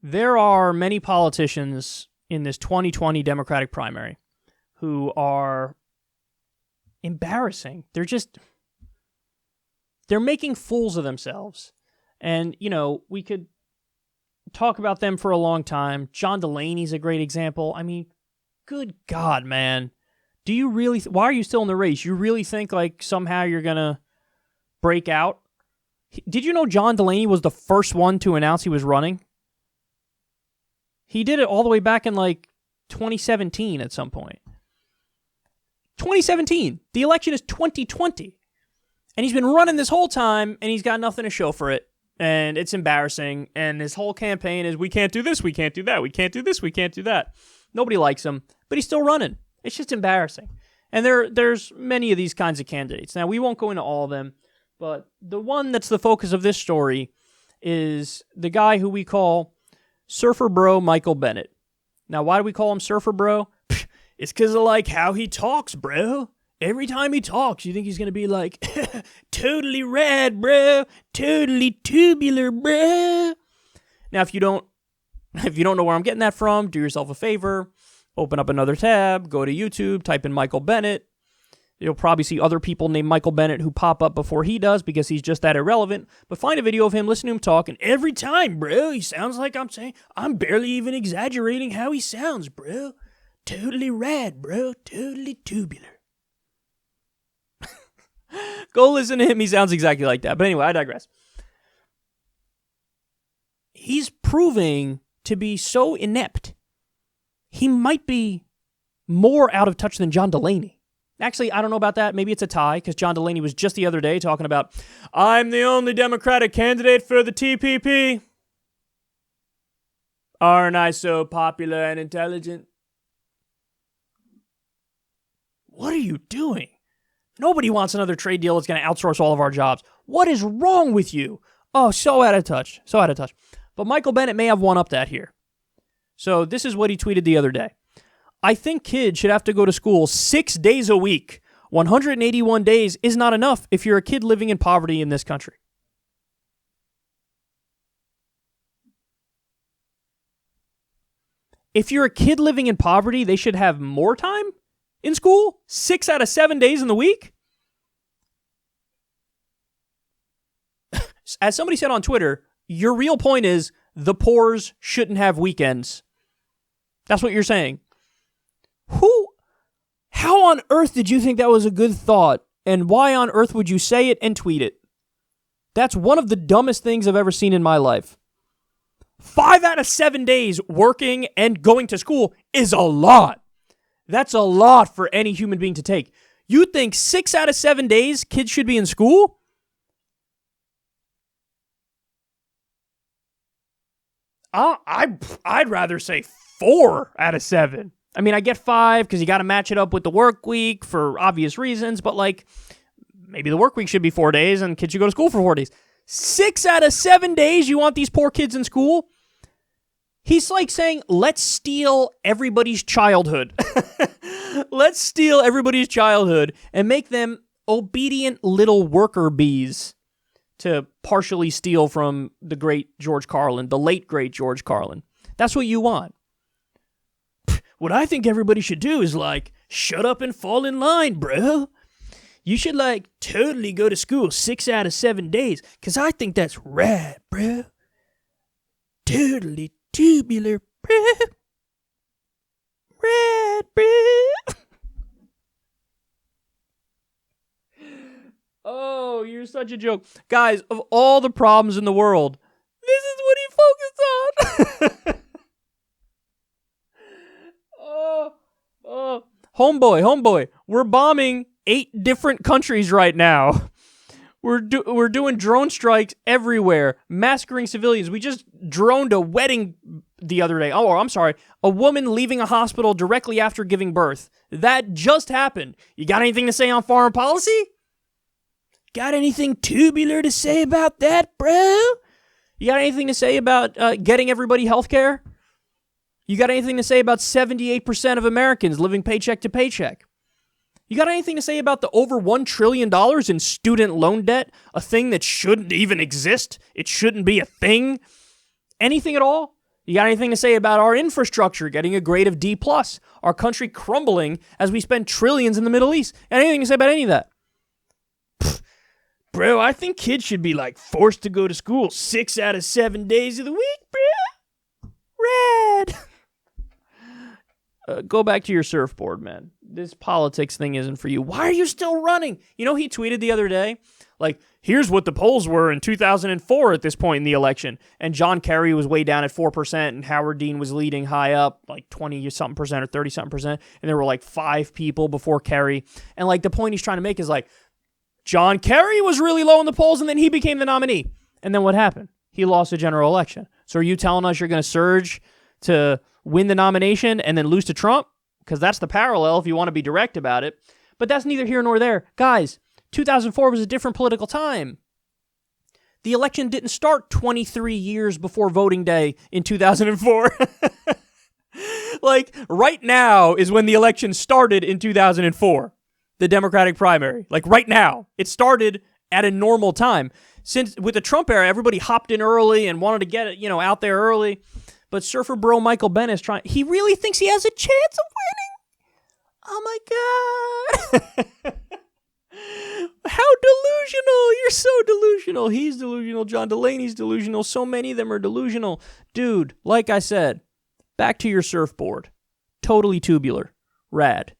There are many politicians in this 2020 Democratic primary who are embarrassing. They're making fools of themselves. And, we could talk about them for a long time. John Delaney's a great example. I mean, good God, man. Do you really... why are you still in the race? You really think, somehow you're going to break out? Did you know John Delaney was the first one to announce he was running? He did it all the way back in, 2017 at some point. 2017. The election is 2020. And he's been running this whole time, and he's got nothing to show for it. And it's embarrassing. And his whole campaign is, we can't do this, we can't do that, we can't do this, we can't do that. Nobody likes him, but he's still running. It's just embarrassing. And there's many of these kinds of candidates. Now, we won't go into all of them, but the one that's the focus of this story is the guy who we call Surfer Bro Michael Bennet. Now, why do we call him Surfer Bro? It's because of, how he talks, bro. Every time he talks, you think he's going to be totally rad, bro. Totally tubular, bro. Now, if you don't know where I'm getting that from, do yourself a favor. Open up another tab, go to YouTube, type in Michael Bennet. You'll probably see other people named Michael Bennet who pop up before he does because he's just that irrelevant. But find a video of him, listen to him talk, and every time, bro, he sounds like I'm barely even exaggerating how he sounds, bro. Totally rad, bro. Totally tubular. Go listen to him. He sounds exactly like that. But anyway, I digress. He's proving to be so inept. He might be more out of touch than John Delaney. Actually, I don't know about that. Maybe it's a tie, because John Delaney was just the other day talking about, I'm the only Democratic candidate for the TPP. Aren't I so popular and intelligent? What are you doing? Nobody wants another trade deal that's going to outsource all of our jobs. What is wrong with you? Oh, so out of touch. So out of touch. But Michael Bennet may have one up that here. So this is what he tweeted the other day. I think kids should have to go to school 6 days a week. 181 days is not enough if you're a kid living in poverty in this country. If you're a kid living in poverty, they should have more time in school? 6 out of 7 days in the week? As somebody said on Twitter, your real point is the poors shouldn't have weekends. That's what you're saying. How on earth did you think that was a good thought? And why on earth would you say it and tweet it? That's one of the dumbest things I've ever seen in my life. 5 out of 7 days working and going to school is a lot. That's a lot for any human being to take. You think 6 out of 7 days kids should be in school? I'd rather say 4 out of 7. I mean, I get 5 because you got to match it up with the work week for obvious reasons, but maybe the work week should be 4 days and kids should go to school for 4 days. 6 out of 7 days you want these poor kids in school? He's saying, let's steal everybody's childhood. Let's steal everybody's childhood and make them obedient little worker bees to partially steal from the great George Carlin, the late great George Carlin. That's what you want. What I think everybody should do is shut up and fall in line, bro. You should totally go to school 6 out of 7 days, because I think that's rad, bro. Totally tubular, bro. Rad, bro. Oh, you're such a joke. Guys, of all the problems in the world, this is what he focused on. Homeboy, we're bombing 8 different countries right now. We're doing drone strikes everywhere, massacring civilians. We just droned a wedding the other day. Oh, I'm sorry. A woman leaving a hospital directly after giving birth. That just happened. You got anything to say on foreign policy? Got anything tubular to say about that, bro? You got anything to say about getting everybody health care? You got anything to say about 78% of Americans living paycheck to paycheck? You got anything to say about the over $1 trillion in student loan debt? A thing that shouldn't even exist? It shouldn't be a thing? Anything at all? You got anything to say about our infrastructure getting a grade of D+, our country crumbling as we spend trillions in the Middle East? Anything to say about any of that? Pfft, bro, I think kids should be like forced to go to school 6 out of 7 days of the week, bro. Rad. Go back to your surfboard, man. This politics thing isn't for you. Why are you still running? You know, he tweeted the other day, like, here's what the polls were in 2004 at this point in the election. And John Kerry was way down at 4%, and Howard Dean was leading high up, like 20-something percent or 30-something percent. And there were like 5 people before Kerry. And like the point he's trying to make is like, John Kerry was really low in the polls, and then he became the nominee. And then what happened? He lost the general election. So are you telling us you're going to surge to win the nomination and then lose to Trump? Because that's the parallel if you want to be direct about it. But that's neither here nor there. Guys, 2004 was a different political time. The election didn't start 23 years before voting day in 2004. Like, right now is when the election started in 2004, the Democratic primary. Like, right now. It started at a normal time. Since, with the Trump era, everybody hopped in early and wanted to get it, out there early. But surfer bro Michael Benn is trying. He really thinks he has a chance of winning. Oh, my God. How delusional. You're so delusional. He's delusional. John Delaney's delusional. So many of them are delusional. Dude, like I said, back to your surfboard. Totally tubular. Rad.